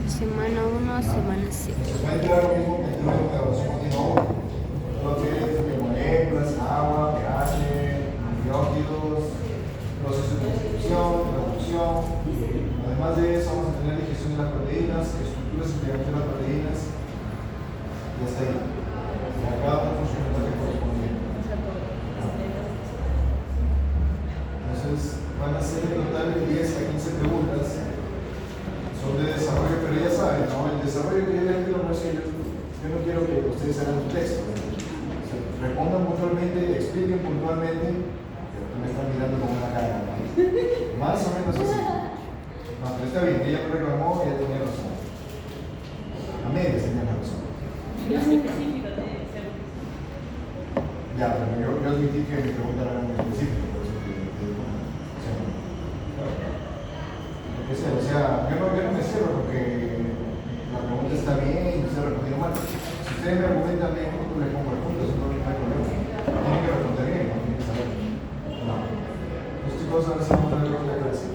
Semana 1 a semana 7. Entonces va a entrar lo mismo que el tema de evaluación continua 1. Todo tiene moléculas, agua, pH, antióxidos, procesos de distribución, producción. Además de eso, vamos a tener digestión de las proteínas, estructuras integrales de las proteínas, y hasta ahí. A cada una funcionalidad que correspondiente. Entonces, van a ser en total de 10 a 15 preguntas. Son de desarrollo, pero ya saben, ¿no? El desarrollo que yo les digo no es que yo no quiero que ustedes hagan un texto. O sea, respondan puntualmente, expliquen puntualmente, pero tú me estás mirando con una cara, ¿no? Más o menos así. No, pero está bien, ella me reclamó y ella tenía razón. A medias tenía razón. Ya, pero yo admití que mi pregunta era muy específica, por eso que o sea, yo no me cierro porque la pregunta está bien y usted respondió mal. Si ustedes me argumentan bien, yo les pongo preguntas, no hay problema. Tienen que responder bien, no tienen que saber. No. Los chicos ahora sí vamos a ver la clase.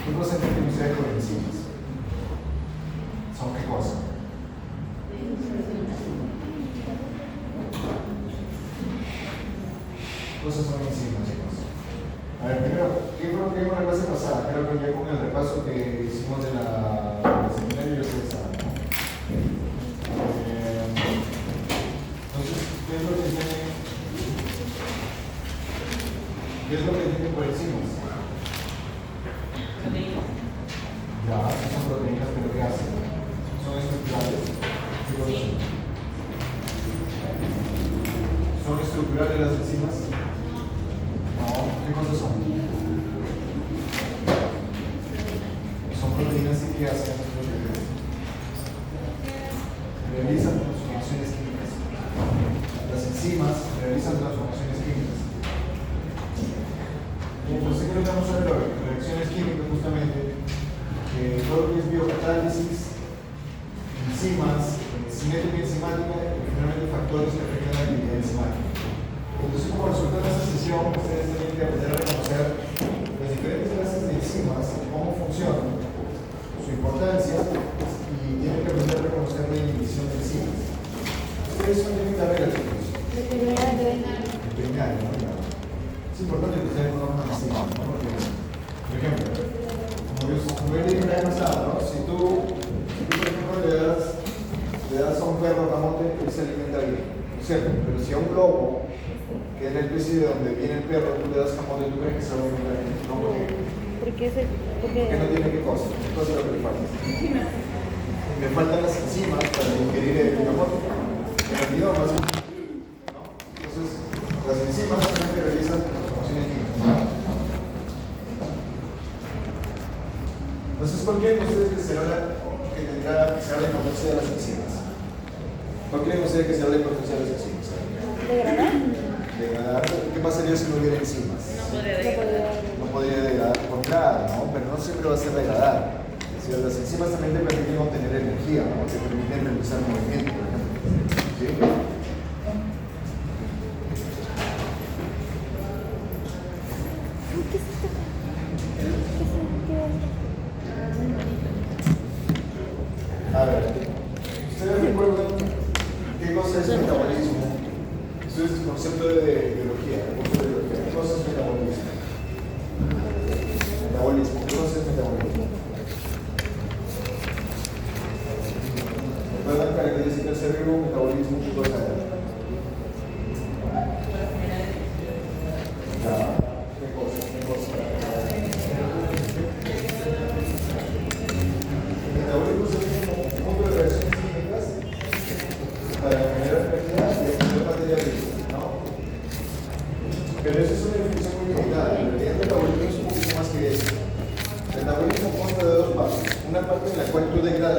¿Qué cosa entienden ustedes con enzimas? ¿Son qué cosa? ¿Qué cosas son enzimas, chicos? A ver, primero, ¿qué fue lo que vimos la clase pasada? Creo que ya con el repaso que hicimos de del seminario ya ustedes saben, ¿no? Entonces, ¿qué es lo que entienden? ¿Qué es lo que entienden por enzimas? Ya, son proteínas, pero ¿qué hacen? Son estructurales. ¿Qué cosas son? ¿Son estructurales las enzimas? No, ¿qué cosas son? Son proteínas y ¿qué hacen? Realizan transformaciones químicas. Las enzimas realizan transformaciones químicas. Entonces, ¿qué es lo que vamos a ver hoy? Reacciones químicas, justamente. Todo lo que es biocatálisis, enzimas, cinética enzimática y finalmente factores que afectan la actividad enzimática. Entonces, como resultado de esta sesión, ustedes tienen que aprender a reconocer las diferentes clases de enzimas, cómo funcionan, su importancia y tienen que aprender a reconocer la inhibición de enzimas. Ustedes son de mi carrera, chicos. De primaria, ¿no? Es importante que ustedes conozcan las enzimas, ¿no? Porque, por ejemplo, como yo dije la vez pasada, ¿no? Si tú, por ejemplo, le das a un perro camote, él se alimenta bien, ¿no es cierto? Pero si a un lobo, que es la especie de donde viene el perro, tú le das camote, ¿tú crees que se va a alimentar bien? No, porque no tiene qué cosa, ¿qué cosa es lo que le falta? Le faltan las enzimas para digerir el camote. En realidad, más ¿no? Entonces, las enzimas son las que realizan transformaciones químicas. Entonces, ¿por qué ustedes que será la importancia de las enzimas? ¿Por qué creen ustedes que será la importancia de las enzimas? Degradar. ¿Qué pasaría si no hubiera enzimas? No podría degradar por nada, ¿no? Pero no siempre va a ser degradar. Es decir, las enzimas también te permiten obtener energía, ¿no? Te permiten realizar movimiento, por ejemplo. ¿Sí? A ver, ¿ustedes recuerdan qué cosa es metabolismo? Eso es el concepto de biología, ¿Qué cosa es metabolismo? ¿Qué cosa es metabolismo? ¿Recuerdan características del cerebro, metabolismo, qué cosa es? ¿Qué cosa?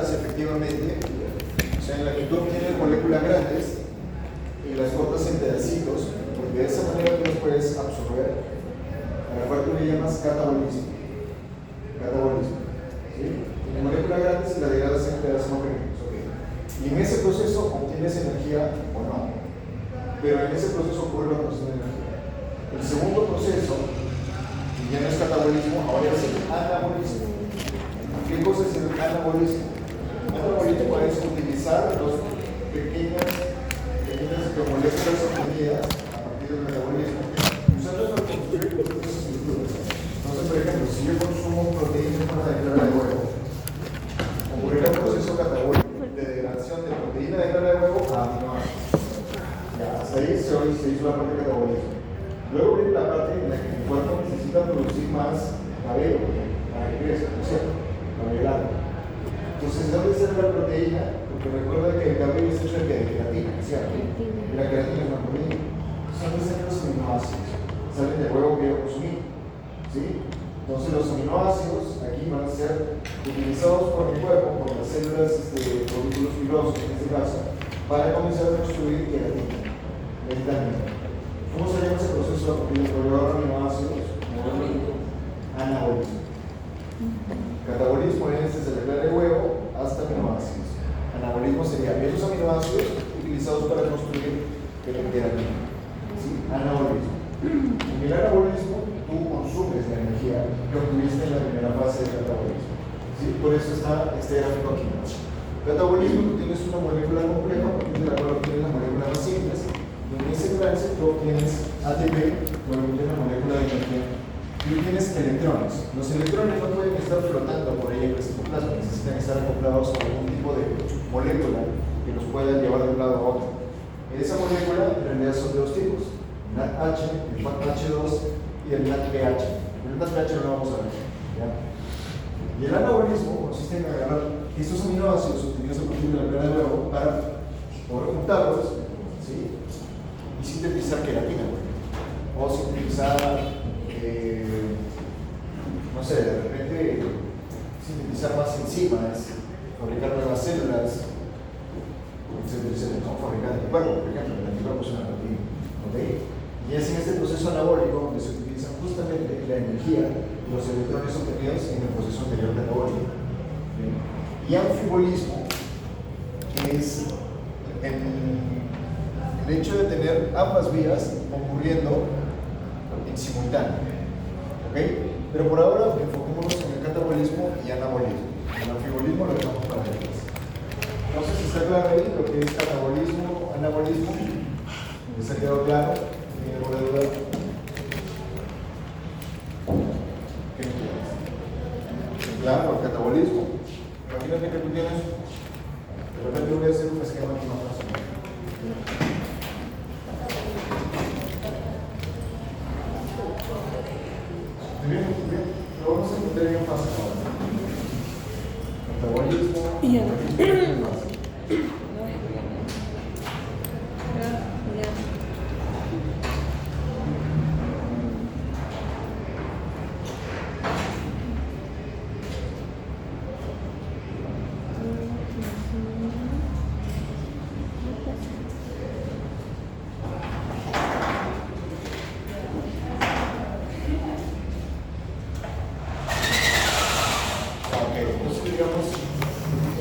degradadas efectivamente, o sea, en la que tú obtienes moléculas grandes y las cortas en pedacitos, porque de esa manera tú las puedes absorber, a la cual tú le llamas catabolismo. Catabolismo. ¿Sí? Tienes moléculas grandes y las degradas en pedazos más pequeños. ¿Okay? Y en ese proceso obtienes energía o no. Pero en ese proceso ocurre la producción de energía. El segundo proceso, y ya no es catabolismo, ahora es el anabolismo. ¿Qué cosa es el anabolismo? El anabolismo es utilizar las pequeñas moléculas obtenidas a partir del metabolismo, usarlas para construir procesos estructuras. Entonces, por ejemplo, si yo consumo proteínas para la clara de huevo, ocurrirá un proceso catabólico de degradación de proteína de clara de huevo a aminoácidos. Ya, hasta ahí se hizo la parte catabolismo. Luego viene la parte en la que mi cuerpo necesita producir más cabello para que crezca, ¿no es cierto? Cabello. Entonces, ¿de dónde sale la proteína? Porque recuerda que el cabello es hecho de queratina, ¿cierto? Y la queratina es una proteína. Entonces, ¿dónde salen los aminoácidos? Salen del huevo que yo consumí, ¿sí? Entonces, los aminoácidos aquí van a ser utilizados por mi cuerpo, por las células folículos fibrosos, en este caso, para comenzar a construir queratina, lentamente. ¿Cómo se llama ese proceso a partir del proveedor de aminoácidos? Anabolismo. Catabolismo es desde la clara de huevo hasta aminoácidos. Anabolismo sería esos aminoácidos utilizados para construir queratina. ¿Sí? Anabolismo. En el anabolismo tú consumes la energía que obtuviste en la primera fase del catabolismo. ¿Sí? Por eso está este gráfico aquí. Catabolismo, tú tienes una molécula compleja, a partir de la cual obtienes las moléculas más simples. En ese trance tú obtienes ATP, luego obtienes la molécula de energía, y obtienes electrones. Los electrones no pueden estar flotando por ahí en el citoplasma, necesitan estar acoplados a algún tipo de molécula que los pueda llevar de un lado a otro. Esa molécula en realidad son de dos tipos, NADH, el FADH2 y el NADPH. El NADPH no lo vamos a ver. ¿Ya? Y el anabolismo consiste en agarrar estos aminoácidos obtenidos a partir de la clara de huevo para poder juntarlos, ¿sí? Y sintetizar queratina, o sintetizar, no sé, de repente sintetizar más enzimas, fabricar nuevas células, etcétera, ¿no? Fabricar anticuerpos, por ejemplo, el anticuerpo es una proteína, ¿ok? Y es en este proceso anabólico donde se utiliza justamente la energía y los electrones obtenidos en el proceso anterior catabólico. ¿Okay? Y anfibolismo es el hecho de tener ambas vías ocurriendo en simultáneo. ¿Ok? Pero por ahora enfoquémonos en el catabolismo y anabolismo. El anfibolismo lo dejamos para después. No sé si está claro ahí lo que es catabolismo, anabolismo. ¿Les ha quedado claro? ¿Tiene alguna duda? ¿Qué me quieres? Claro, el catabolismo. Imagínate que tú tienes. De repente voy a hacer un esquema aquí más fácil. Bien, lo vamos a entender bien fácil ahora. Metabolismo.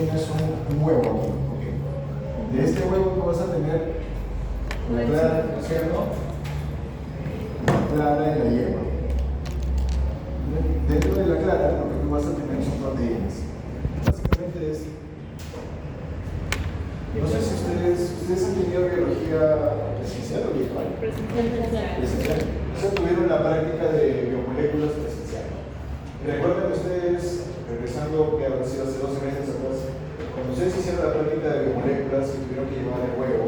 Tienes un huevo aquí, ¿okay? De este huevo tú vas a tener la clara, ¿no es cierto? La clara y la yema. Dentro de la clara lo que tú vas a tener son proteínas. Básicamente es, no sé si ustedes han tenido biología presencial o virtual. Presencial. Ustedes tuvieron la práctica de biomoléculas presencial. Recuerden ustedes, regresando que habrá sido hace 2 semestres atrás, cuando ustedes hicieron la práctica de biomoléculas que tuvieron que llevar el huevo,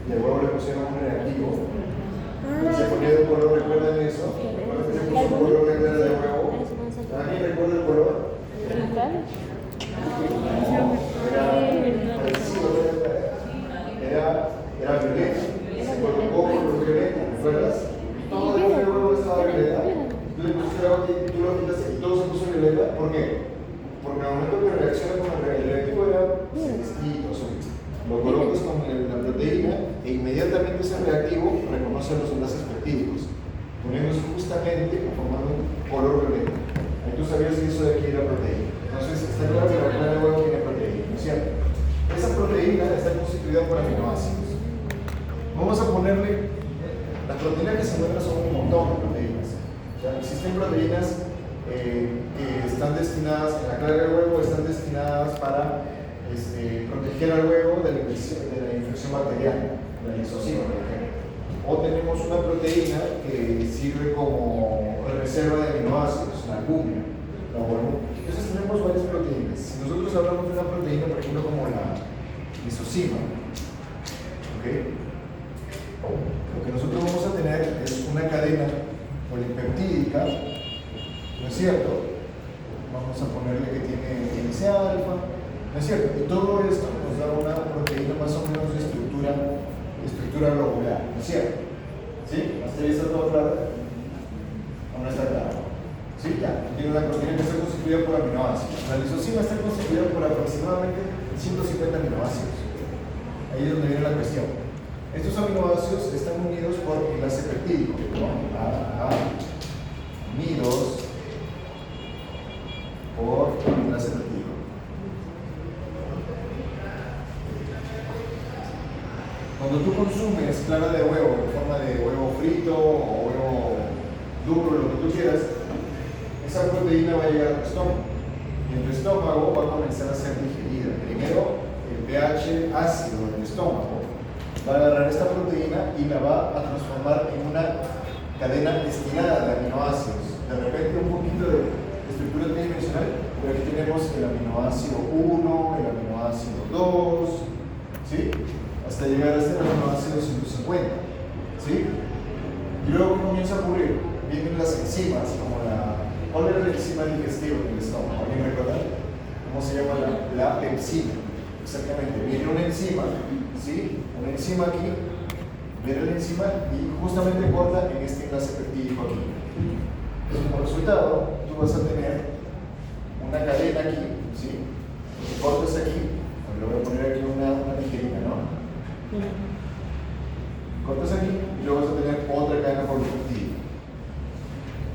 y al huevo le pusieron un reactivo, se ponía de un color, ¿recuerdan eso? ¿Recuerdan que se puso un color de clara de huevo? ¿Alguien recuerda el color? Era violeta, se colocó color violeta, ¿recuerdas? Todo el huevo estaba violeta. Tú le pusiste agua y tú lo quitaste y todo se puso violeta. ¿Por qué? porque al momento que reacciona con el reactivo era celestito, azul. Lo colocas con la proteína e inmediatamente ese reactivo reconoce los enlaces peptídicos, poniéndose justamente formando un color violeta. Ahí tú sabías que eso de aquí era proteína. Entonces está claro que la clara de huevo tiene proteína, ¿no es cierto? Esa proteína está constituida por aminoácidos. Vamos a ponerle, las proteínas que se encuentran son un montón de proteínas. O sea, existen proteínas que están destinadas, en la clara del huevo, están destinadas para proteger al huevo de la infección bacteriana, de la lisocima, por ejemplo. O tenemos una proteína que sirve como reserva de aminoácidos, la albúmina, la albúmina. Entonces tenemos varias proteínas. Si nosotros hablamos de una proteína, por ejemplo, como la lisocima, ¿okay? Lo que nosotros vamos a tener es una cadena polipeptídica, ¿no es cierto? Vamos a ponerle que tiene hélice alfa, ¿no es cierto? Y todo esto nos da una proteína más o menos de estructura globular, ¿no es cierto? ¿Sí? ¿Hasta ahí está todo claro? ¿O no está claro? ¿Sí? Ya. Tiene una proteína que está constituida por aminoácidos. La lisocima está constituida por aproximadamente 150 aminoácidos. Ahí es donde viene la cuestión. Estos aminoácidos están unidos por enlace peptídico, ¿no? Unidos por enlace peptídico. Cuando tú consumes clara de huevo en forma de huevo frito o huevo duro, lo que tú quieras, esa proteína va a llegar a tu estómago. Y en tu estómago va a comenzar a ser digerida. Primero, el pH ácido del estómago va a agarrar esta proteína y la va a transformar en una cadena estirada de aminoácidos. De repente un poquito de estructura tridimensional, pero aquí tenemos el aminoácido 1, el aminoácido 2, ¿sí? Hasta llegar a este aminoácido 150, ¿sí? Y luego, ¿qué comienza a ocurrir? Vienen las enzimas, como ¿cuál es la enzima digestiva en el estómago? ¿Alguien recuerda? ¿Cómo se llama la pepsina? Exactamente, viene una enzima, ¿sí? Una enzima aquí, viene la enzima y justamente corta en este enlace peptídico aquí. Entonces, como resultado, tú vas a tener una cadena aquí, ¿sí? Cortas aquí, le voy a poner aquí una tijerita, ¿no? Cortas aquí y luego vas a tener otra cadena polipeptídica.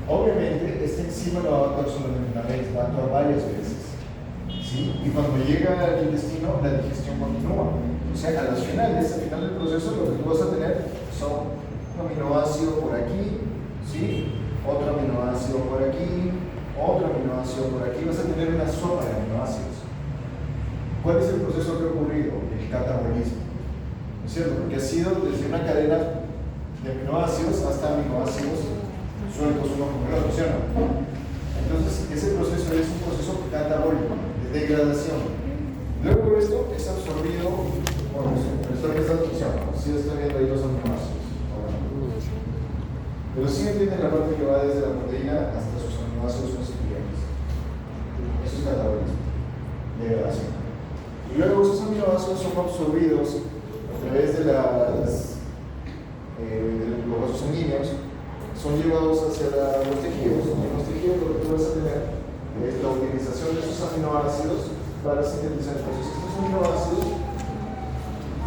Obviamente, esta enzima no va a actuar solamente una vez, va a actuar varias veces. ¿Sí? Y cuando llega al intestino, la digestión continúa. O sea, a las finales, al final del proceso, lo que tú vas a tener son un aminoácido por aquí, ¿sí? Otro aminoácido por aquí, otro aminoácido por aquí. Vas a tener una sopa de aminoácidos. ¿Cuál es el proceso que ha ocurrido? El catabolismo. ¿No es cierto? Porque ha sido desde una cadena de aminoácidos hasta aminoácidos sueltos uno con el otro, ¿sí o no? Entonces, ese proceso es un proceso catabólico, de degradación. Luego esto es absorbido por nuestra función. Si está viendo ahí los aminoácidos. Pero sí entienden la parte que va desde la proteína hasta sus aminoácidos constituyentes. Eso es catabolismo, degradación. Y luego esos aminoácidos son absorbidos a través de los vasos sanguíneos, son llevados hacia los tejidos. Y en los tejidos lo que tú vas a tener es la utilización de esos aminoácidos para sintetizar. Entonces, estos aminoácidos,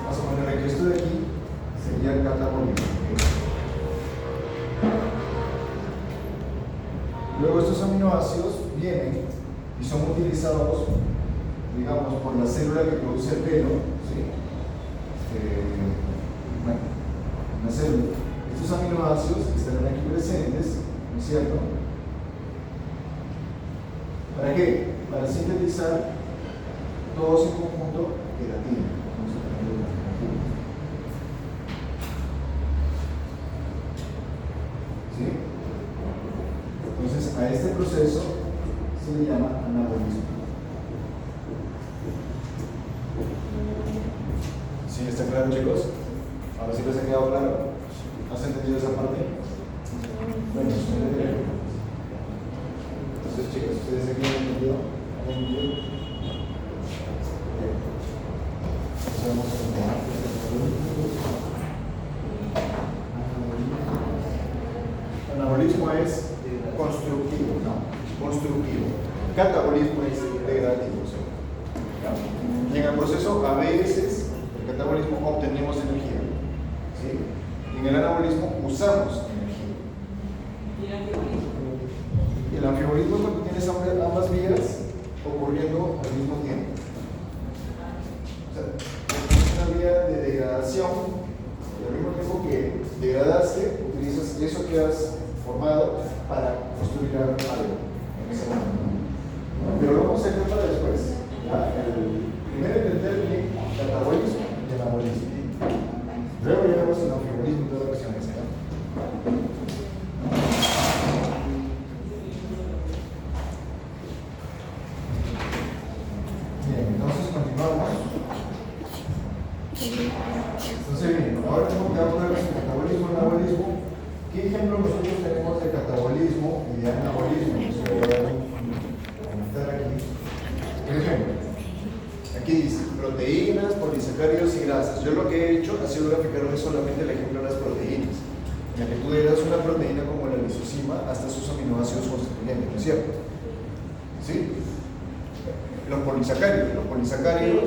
más o menos que esto de aquí, sería el catabolismo. Luego estos aminoácidos vienen y son utilizados, digamos, por la célula que produce el pelo, ¿sí? Una célula. Estos aminoácidos estarán aquí presentes, ¿no es cierto? ¿Para qué? Para sintetizar todos en conjunto queratina. Vamos a ponerlo en conjunto. ¿Sí? Entonces, a este proceso se le llama anabolismo. ¿Sí está claro, chicos? Ahora sí les ha quedado claro. ¿Has entendido esa parte? Bueno, entonces, chicos, ¿ustedes aquí han entendido? ¿Han entendido? Bien. Entonces vamos a continuar. Anabolismo es constructivo, ¿no? Constructivo. Catabolismo es poder degradar el hidrógeno. Y en el proceso, a veces, el catabolismo obtenemos energía, ¿sí? Y en el anabolismo usamos energía. Y el anfimolismo es cuando tienes ambas vías ocurriendo al mismo tiempo. O sea, es una vía de degradación y al mismo tiempo que degradaste, utilizas eso que has formado para construir algo en ese momento. Pero lo vamos a dejar para después. Primero entender bien el catabolismo y el anabolismo. Luego llegamos al anfimolismo y toda la cuestión esa. Bien, entonces continuamos. Entonces, bien, ahora tenemos que hablar de catabolismo y anabolismo. ¿Qué ejemplo nosotros tenemos de catabolismo y de anabolismo? Por ejemplo, aquí dice proteínas, polisacáridos y grasas. Yo lo que he hecho ha sido graficarles solamente el ejemplo de las proteínas, en la que tú le das una proteína como la lisosima hasta sus aminoácidos constituyentes, ¿no es cierto? ¿Sí? Los polisacáridos,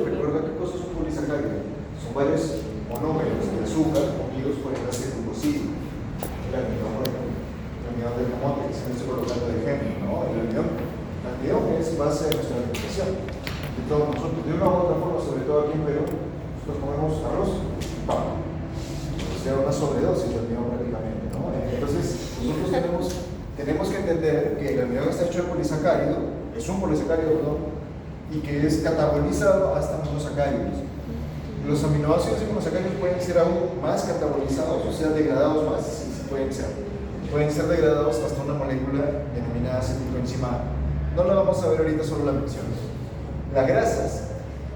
recuerda qué cosa es un polisacárido. Son varios monómeros de azúcar unidos por enlace glucosídeo. El almidón, por ejemplo, el almidón del camote, que se me está colocando de ejemplo, ¿no? El almidón es base de nuestra alimentación. De todos nosotros, de una u otra forma, sobre todo aquí en Perú, nosotros comemos arroz y pan. O sea, una sobredosis de almidón prácticamente, ¿no? Entonces, nosotros tenemos que entender que el almidón está hecho de polisacárido, es un polisacárido, perdón, y que es catabolizado hasta monosacáridos. Los aminoácidos y monosacáridos pueden ser aún más catabolizados, o sea, degradados más, sí, pueden ser. Pueden ser degradados hasta una molécula denominada acetilcoenzima. No la vamos a ver ahorita, solo la menciono. Las grasas,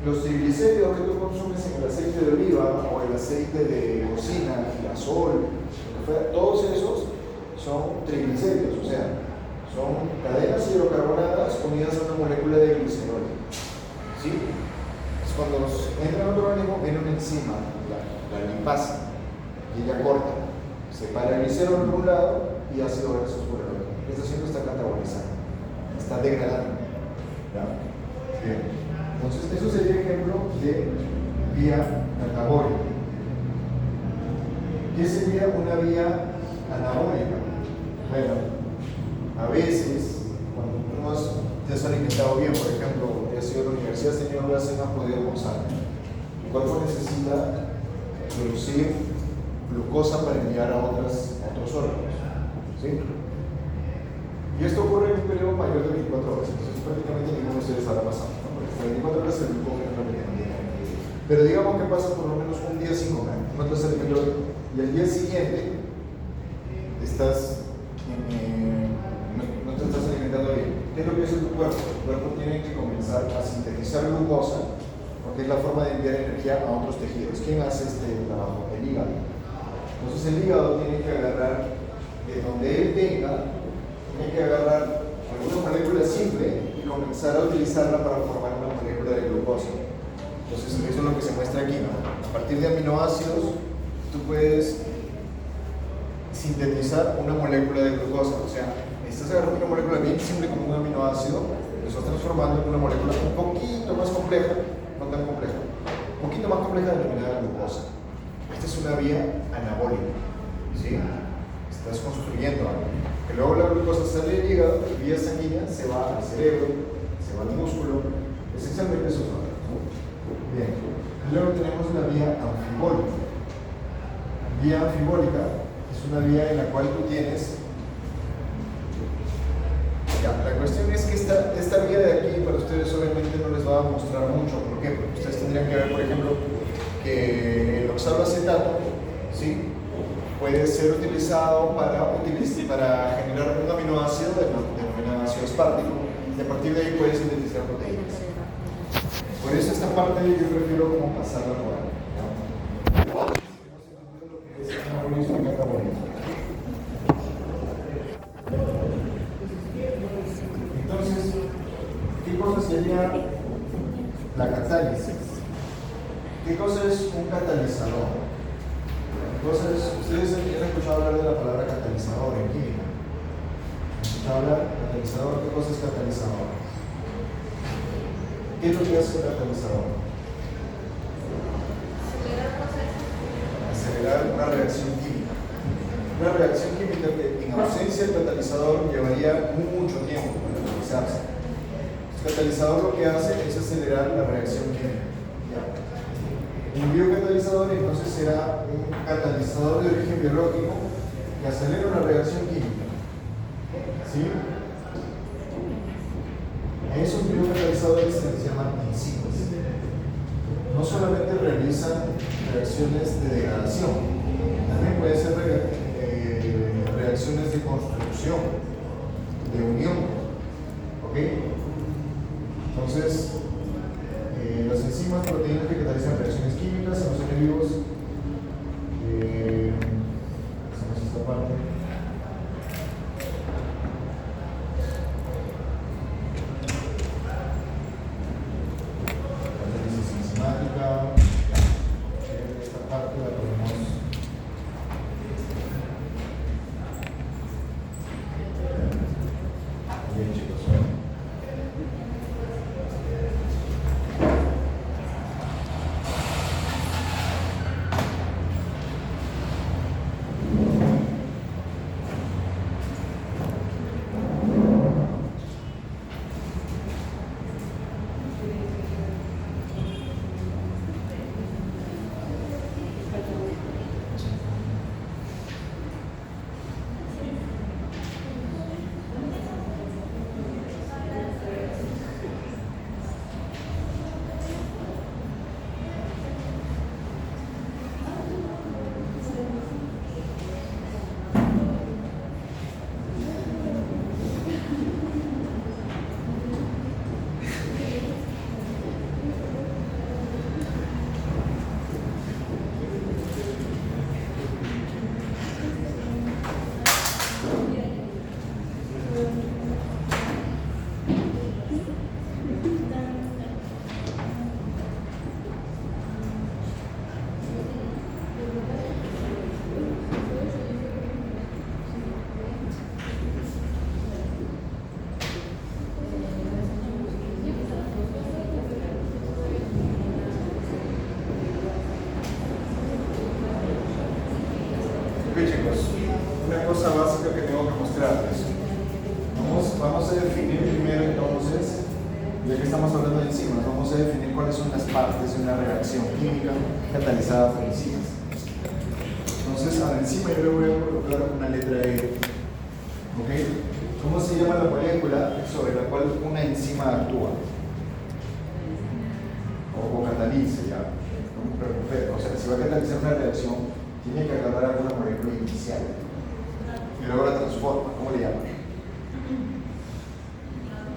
los triglicéridos que tú consumes en el aceite de oliva o el aceite de cocina, girasol, todos esos son triglicéridos, o sea, son cadenas hidrocarbonadas unidas a una molécula de glicerol. ¿Sí? Es cuando entra en otro organismo, viene una enzima, la limpasa, y ella corta, separa el glicerol por un lado y ácido grasoso por el otro. Está haciendo esta catabolizando, está degradando. ¿Ya? Bien. Entonces, eso sería ejemplo de vía catabólica. ¿Qué sería una vía anabólica? Bueno, a veces, cuando tú te has alimentado bien, por ejemplo, has ido a la universidad, has tenido una cena, has podido almorzar, el cuerpo necesita producir glucosa para enviar a otros órganos. ¿Sí? Y esto ocurre en un periodo mayor de 24 horas, entonces prácticamente ninguno de ustedes estará pasando, ¿no? Porque hasta 24 horas el glucógeno es lo que tiene. Pero digamos que pasa por lo menos un día sin comer, no te has alimentado y al día siguiente no te estás alimentando bien. ¿Qué es lo que hace tu cuerpo? Tu cuerpo tiene que comenzar a sintetizar glucosa, porque es la forma de enviar energía a otros tejidos. ¿Quién hace este trabajo? El hígado. Entonces el hígado tiene que agarrar de donde él tenga, tiene que agarrar alguna molécula simple y comenzar a utilizarla para formar una molécula de glucosa. Entonces eso es lo que se muestra aquí, ¿no? A partir de aminoácidos tú puedes sintetizar una molécula de glucosa, o sea, estás agarrando una molécula bien simple como un aminoácido, lo estás transformando en una molécula un poquito más compleja, no tan compleja, un poquito más compleja denominada glucosa. Esta es una vía anabólica, ¿sí? Estás construyendo algo. Que luego la glucosa sale del hígado, vía sanguínea, se va al cerebro, se va al músculo, esencialmente eso es lo que. Bien, luego tenemos la vía anfibólica. Vía anfibólica es una vía en la cual tú tienes. Ya, la cuestión es que esta vía de aquí para ustedes obviamente no les va a mostrar mucho. ¿Por qué? Porque ustedes tendrían que ver, por ejemplo, que el oxaloacetato, ¿sí?, puede ser utilizado para generar un aminoácido denominado ácido aspartico, y a partir de ahí puede sintetizar proteínas. Por eso esta parte yo prefiero como pasarla por ahí. Entonces, ¿qué cosa sería la catálisis? ¿Qué cosa es un catalizador? Ustedes han escuchado hablar de la palabra catalizador en química. ¿Han escuchado hablar de catalizador? ¿Qué cosa es catalizador? ¿Qué es lo que hace un catalizador? Acelerar una reacción química. Una reacción química que en ausencia del catalizador llevaría mucho tiempo para realizarse. El catalizador lo que hace es acelerar la reacción química. Un biocatalizador entonces será un catalizador de origen biológico que acelera una reacción química. ¿Sí? A esos biocatalizadores se les llaman enzimas. No solamente realizan reacciones de degradación, también pueden ser reacciones de construcción, de unión. ¿Ok? Entonces, las enzimas, proteínas que catalizan reacciones químicas en los seres vivos. Hacemos esta parte. Catálisis enzimática. Esta parte la podemos. Bien, chicos. Una cosa básica que tengo que mostrarles. Vamos a definir primero entonces, ya que estamos hablando de enzimas, vamos a definir cuáles son las partes de una reacción química catalizada por enzimas. Entonces a la enzima yo le voy a colocar una letra E. ¿Ok? ¿Cómo se llama la molécula sobre la cual una enzima actúa? O cataliza ya. O sea, si va a catalizar una reacción, tiene que agarrar alguna molécula inicial y luego la transforma. ¿Cómo le llaman?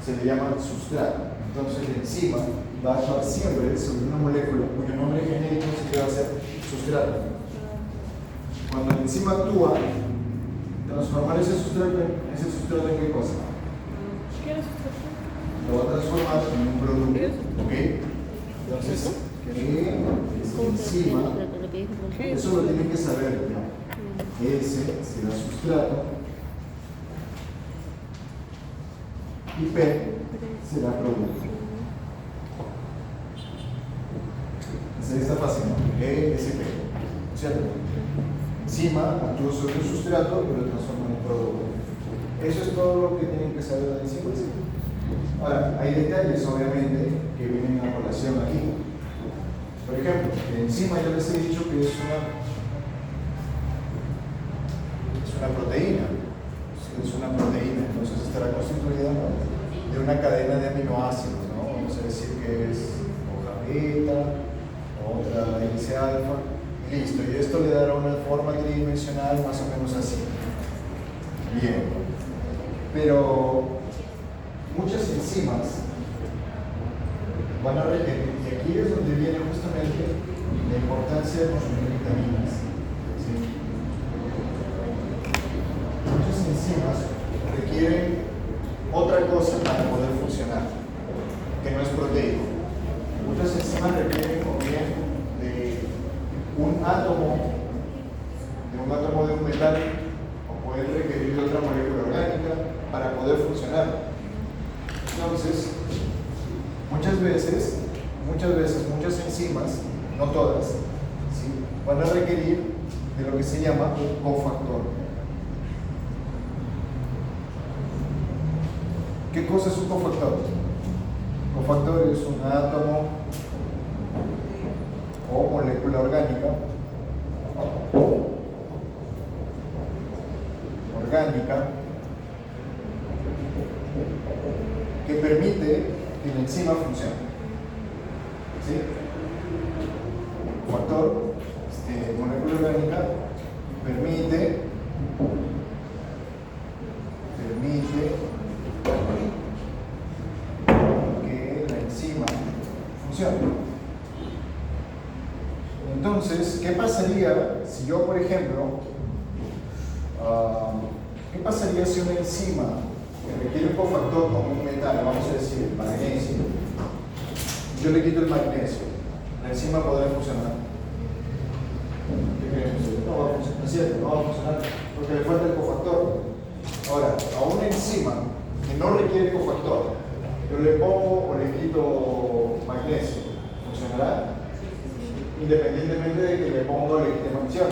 Se le llama sustrato. Entonces la enzima va a actuar siempre sobre una molécula cuyo nombre genérico se va a ser sustrato. Cuando la enzima actúa, transformar ese sustrato en qué cosa? Lo va a transformar en un producto. ¿Ok? Entonces, enzima, eso lo tienen que saber, ¿no? S será sustrato y P será producto. Entonces está fácil, ¿no? ESP, ¿cierto? Enzima actúa sobre un sustrato y lo transforma en un producto. Eso es todo lo que tienen que saber de la enzima. Ahora, hay detalles obviamente que vienen a colación aquí. Por ejemplo, la enzima yo les he dicho que es una proteína. Es una proteína, entonces estará constituida de una cadena de aminoácidos, ¿no? Vamos a decir que es hoja beta, otra hélice alfa, y listo. Y esto le dará una forma tridimensional más o menos así. Bien. Pero muchas enzimas van a requerir, y aquí es donde viene justamente la importancia de consumir vitaminas. ¿Sí? Muchas enzimas requieren otra cosa para poder funcionar, que no es proteico. Muchas enzimas requieren o bien de un átomo de un metal, o pueden requerir de otra molécula orgánica para poder funcionar. Entonces, muchas muchas veces, muchas enzimas, no todas, ¿sí?, van a requerir de lo que se llama un cofactor. ¿Qué cosa es un cofactor? Un cofactor es un átomo o molécula orgánica que permite que la enzima funcione. ¿Sí? Cofactor, molécula orgánica, permite que la enzima funcione. Entonces, ¿qué pasaría si yo, por ejemplo, qué pasaría si una enzima que requiere un cofactor como un metal, vamos a decir el magnesio, yo le quito el magnesio, la enzima podrá funcionar? ¿Qué creemos? No va a funcionar, ¿cierto? No va a funcionar porque le falta el cofactor. Ahora, a una enzima que no requiere cofactor, yo le pongo o le quito magnesio, ¿funcionará? Independientemente de que le ponga o le quite magnesio,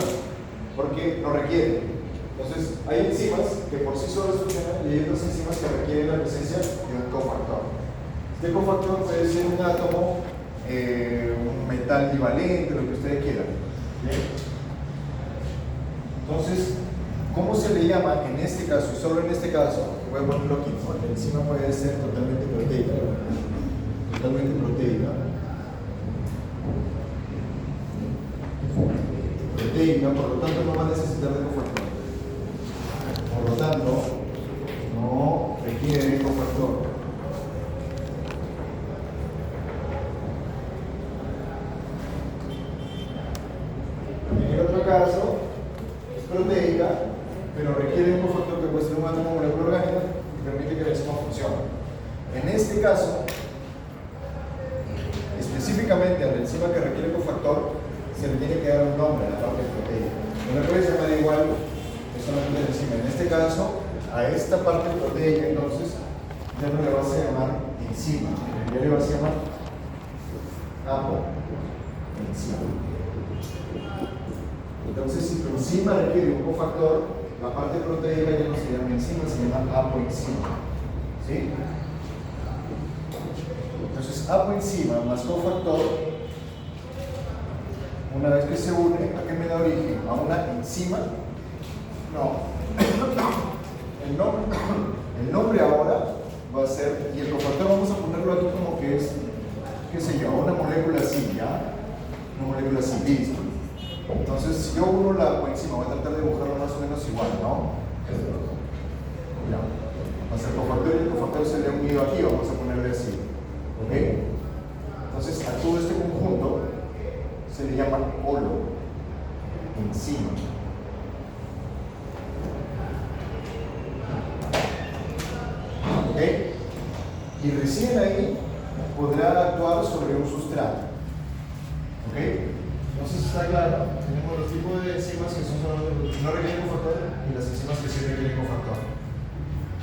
porque no requiere. Entonces, hay enzimas que por sí solas funcionan y hay otras enzimas que requieren la presencia de un cofactor. Este cofactor puede ser un átomo, un metal divalente, lo que ustedes quieran. ¿Bien? Entonces, ¿cómo se le llama en este caso? Y solo en este caso, voy a ponerlo aquí, ¿no? La enzima puede ser totalmente proteica. Totalmente proteica. Proteica, por lo tanto, no va a necesitar de cofactor. Por lo tanto, no requiere cofactor. En el otro caso, es proteica, pero requiere un cofactor que puede ser un átomo molécula orgánica que permite que la enzima funcione. En este caso, específicamente a la enzima que requiere cofactor, se le tiene que dar un nombre a la parte proteica. No le puedes llamar igual solamente la enzima. En este caso, a esta parte proteica, entonces, ya no le vas a llamar enzima, ya le vas a llamar apoenzima. Entonces, si tu enzima requiere un cofactor, la parte proteica ya no se llama enzima, se llama apoenzima. ¿Sí? Entonces, apoenzima más cofactor, una vez que se une, ¿a qué me da origen? ¿A una enzima? No. El nombre ahora va a ser, y el cofactor vamos a ponerlo aquí como que es, qué sé yo, una molécula así, ¿ya? Una molécula así, listo. Entonces, si yo uno la coenzima, voy a tratar de dibujarlo más o menos igual, ¿no? Ya. Va a ser cofactor y el cofactor se le ha unido aquí, vamos a ponerle así. ¿Ok? Entonces, a todo este conjunto se le llama holoenzima. ¿Ok? Y recién ahí podrá actuar sobre un sustrato. ¿Ok? Entonces está claro, tenemos los tipos de enzimas que son solamente no requieren cofactor y las enzimas que sí requieren cofactor.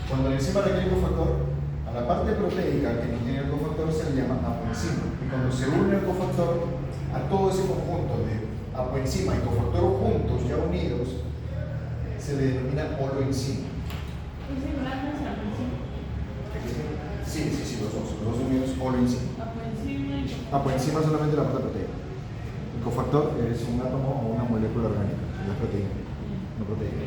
Cuando la enzima requiere cofactor, a la parte proteica que no tiene el cofactor se le llama apoenzima. Y cuando se une el cofactor a todo ese conjunto de apoenzima y cofactor juntos, ya unidos, se le denomina holoenzima. Sí, los dos unidos, holoenzima. Apoenzima solamente la parte proteica. El cofactor es un átomo o una molécula orgánica, la proteína, no proteica.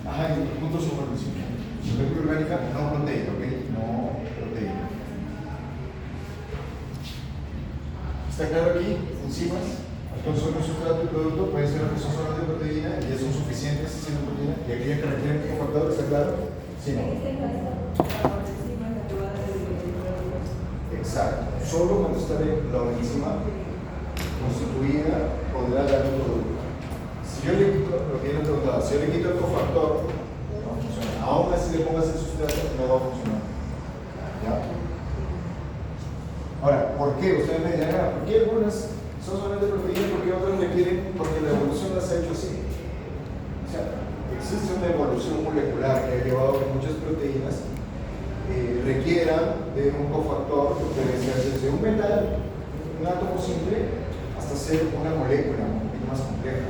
Ajá, juntos son holoenzima. Molécula orgánica no proteica, ¿ok? No proteica. ¿Está claro aquí? Enzimas, entonces son un sustrato y producto, puede ser que son solamente proteína y ya son suficientes siendo proteína. Y aquellas que requieren cofactor, ¿está claro? Sí, no. Exacto. Solo cuando está la enzima constituida podrá dar un producto. Si yo le quito, lo que yo le preguntaba, si yo le quito el cofactor, no funciona. Aún así le pongas el sustrato, no va a funcionar. ¿Ya? Ahora, ¿por qué? Ustedes me dirán, ¿por qué algunas son solamente proteínas? ¿Por qué otras requieren? Porque la evolución las ha hecho así. O sea, existe una evolución molecular que ha llevado a que muchas proteínas requieran de un cofactor que puede ser desde un metal, un átomo simple, hasta ser una molécula un poquito más compleja.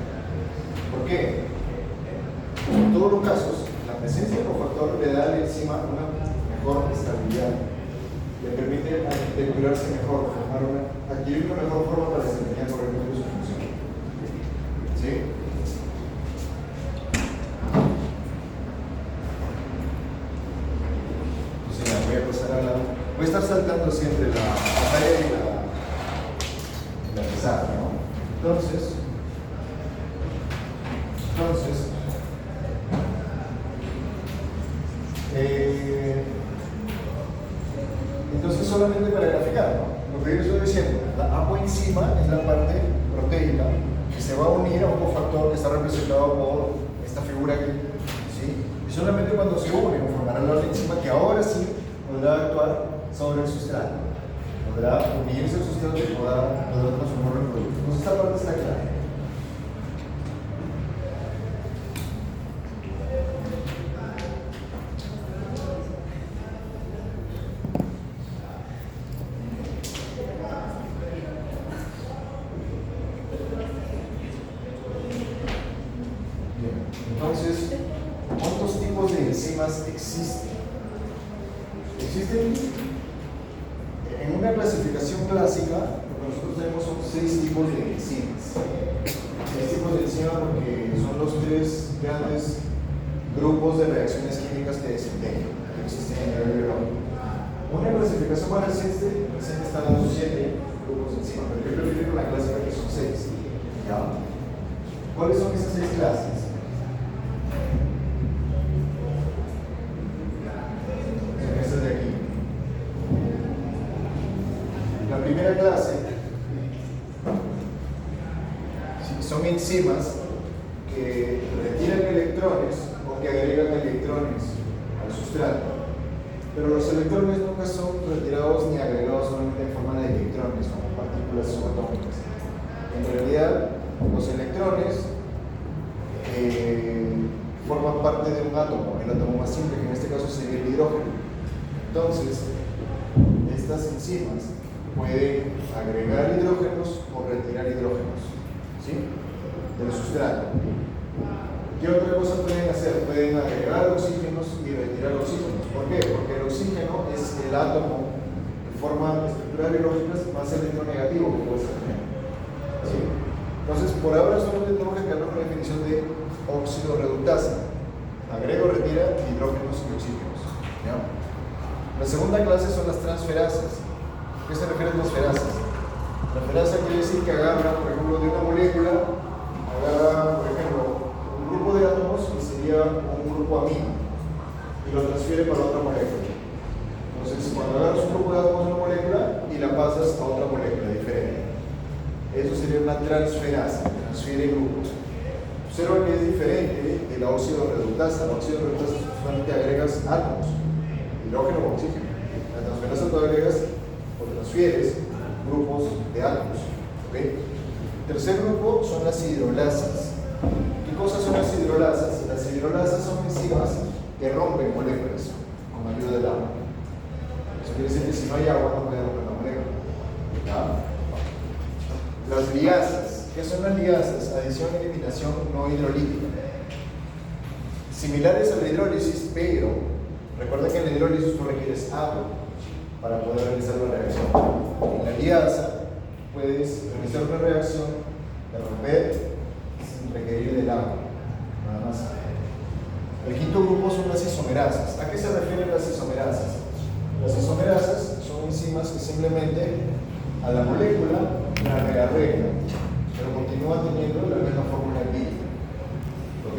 ¿Por qué? En todos los casos, la presencia del cofactor le da a la enzima una mejor estabilidad, le permite articularse mejor, adquirir una mejor forma para desempeñar correctamente su función. ¿Sí? Voy a estar saltando siempre la pantalla y la pizarra, ¿no? Entonces, solamente para graficar, ¿no? Lo que yo estoy diciendo, la apoenzima es la parte proteica que se va a unir a un cofactor que está representado por esta figura aquí, ¿sí? Y solamente cuando se une formará la enzima que ahora sí podrá actuar sobre el sustrato, podrá unirse al sustrato y podrá transformarlo en producto. Entonces esta parte está clara. Entonces, ¿cuántos tipos de enzimas existen? Existen en una clasificación clásica, lo que nosotros tenemos son 6 tipos de enzimas. 6 tipos de enzimas porque son los 3 grandes grupos de reacciones químicas que desempeñan, que existen en el biológico. Una clasificación más reciente está dando 7 grupos de enzimas, pero yo prefiero la clásica que son 6. ¿Ya? ¿Cuáles son esas 6 clases? La primera clase son enzimas que retiran electrones o que agregan electrones al sustrato. Pero los electrones nunca son retirados ni agregados solamente en forma de electrones, como partículas subatómicas. En realidad, los electrones forman parte de un átomo, el átomo más simple, que en este caso sería el hidrógeno. Entonces, estas enzimas pueden agregar hidrógenos o retirar hidrógenos, ¿sí? Del sustrato. ¿Qué otra cosa pueden hacer? Pueden agregar oxígenos y retirar oxígenos. ¿Por qué? Porque el oxígeno es el átomo que forma estructuras biológicas más electronegativo que puede tener. ¿Sí? Entonces, por ahora solamente tenemos que quedarnos con la definición de óxido reductasa. Agrego, retira hidrógenos y oxígenos. ¿Ya? La segunda clase son las transferasas. ¿A qué se refiere a transferasas? Transferasa quiere decir que agarra, por ejemplo, de una molécula, agarra, por ejemplo, un grupo de átomos que sería un grupo amino y lo transfiere para otra molécula. Entonces, cuando agarras un grupo de átomos de una molécula y la pasas a otra molécula diferente, eso sería una transferasa, transfiere grupos. Observa que es diferente de la óxido reductasa. La óxido reductasa solamente agregas átomos, hidrógeno o oxígeno. La transferasa tú agregas o transfieres grupos de átomos. ¿Okay? El tercer grupo son las hidrolasas. ¿Qué cosas son las hidrolasas? Las hidrolasas son enzimas que rompen moléculas con ayuda del agua. Eso quiere decir que si no hay agua no puede romper la molécula. ¿Ya? Las liasas. ¿Qué son las liasas? Adición y eliminación no hidrolítica. Similares a la hidrólisis, pero recuerda que en la hidrólisis tú requieres agua para poder realizar la reacción. En la liasa puedes realizar una reacción de romper sin requerir del agua, nada más. El quinto grupo son las isomerasas. ¿A qué se refieren las isomerasas? Las isomerasas son enzimas que simplemente a la molécula la rearreglan, pero continúa teniendo la misma fórmula química. ¿Ok?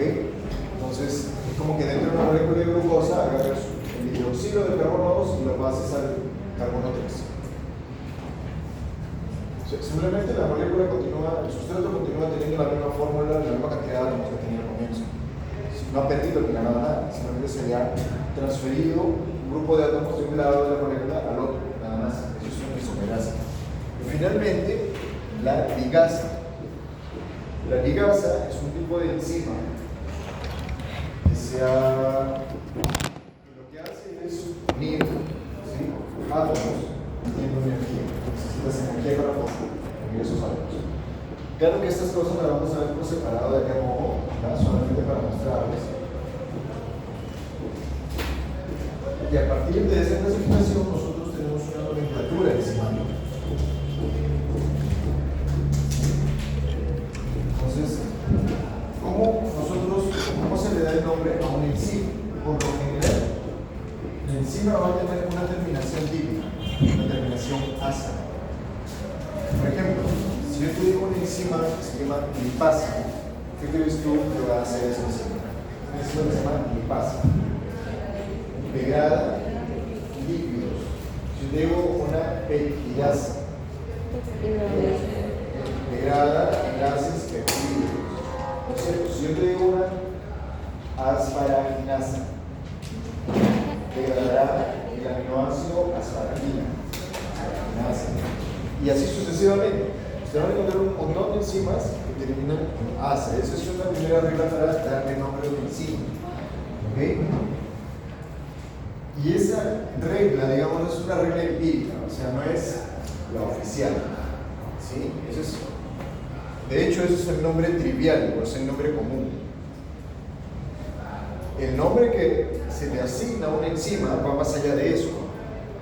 Entonces, es como que dentro de una molécula de glucosa agarras el hidroxilo de carbono 2 y lo pasas al carbono 3. O sea, simplemente la molécula continúa, el sustrato continúa teniendo la misma fórmula, la misma cantidad de átomos que tenía al comienzo. No ha perdido ni ganado nada, simplemente se le ha transferido un grupo de átomos de un lado de la molécula al otro, nada más. Eso es una isomerasa. Y finalmente, la ligasa. La ligasa es un tipo de enzima que lo que hace es unir, ¿sí?, átomos teniendo energía. Necesitas energía para unir esos átomos. Claro que estas cosas las vamos a ver por separado de acá abajo, solamente para mostrarles. Y a partir de esa clasificación nosotros tenemos una nomenclatura enzimática. Entonces, ¿cómo se le da el nombre a un enzima? Por lo general, la enzima va a tener una terminación típica, una terminación asa. Por ejemplo, si yo te digo una enzima que se llama lipasa, ¿qué crees tú que va a hacer esa enzima? Una enzima que se llama lipasa. Degrada lípidos. Si yo te digo una peptidasa, degrada enlaces peptídicos. ¿No es cierto? Si yo te digo una asparaginasa, degradará el aminoácido asparagina. Y así sucesivamente. Usted va a encontrar un montón de enzimas que terminan en asa. Esa es una primera regla para darle nombre a una enzima. ¿Okay? Y esa regla, digamos, es una regla empírica, o sea, no es la oficial. ¿Sí? De hecho, eso es el nombre trivial, o es el nombre común. El nombre que se le asigna a una enzima va más allá de eso,